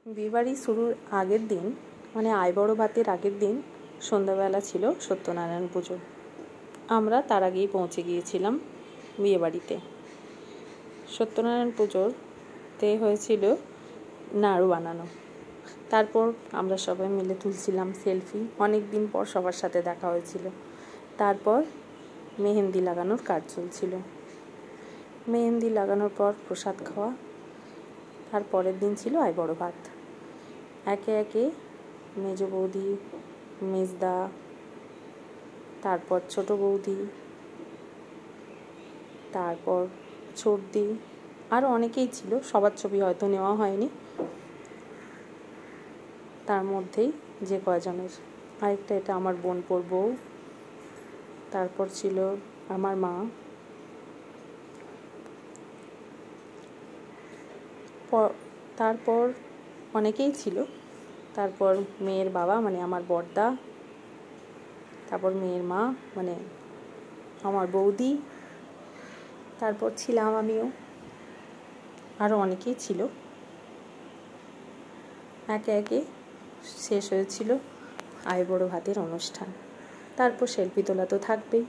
বিয়েবাড়ি শুরুর আগের দিন মানে আইবড় ভাতের আগের দিন সন্ধ্যাবেলা ছিল সত্যনারায়ণ পুজো। আমরা তার আগেই পৌঁছে গিয়েছিলাম বিয়েবাড়িতে। সত্যনারায়ণ পুজোতে হয়েছিল নাড়ু বানানো। তারপর আমরা সবাই মিলে তুলছিলাম সেলফি। অনেক দিন পর সবার সাথে দেখা হয়েছিল। তারপর মেহেন্দি লাগানোর কাজ চলছিল। মেহেন্দি লাগানোর পর প্রসাদ খাওয়া। তারপরের দিন ছিল আইবড় ভাত। একে একে মেজ বৌদি, মেজদা, তারপর ছোট বৌদি, তারপর ছোটদি, আরও অনেকেই ছিল। সবার ছবি হয়তো নেওয়া হয়নি, তার মধ্যেই যে কয়জনের। আরেকটা এটা আমার বোনপোর বউ, তারপর ছিল আমার মা, তারপর অনেকেই ছিল। তারপর মেয়ের বাবা মানে আমার বড়দা, তারপর মেয়ের মা মানে আমার বৌদি, তারপর ছিলাম আমিও, আরও অনেকেই ছিল। একে একে শেষ হয়েছিল আইবড় ভাতের অনুষ্ঠান। তারপর সেলফি তোলা তো থাকবেই।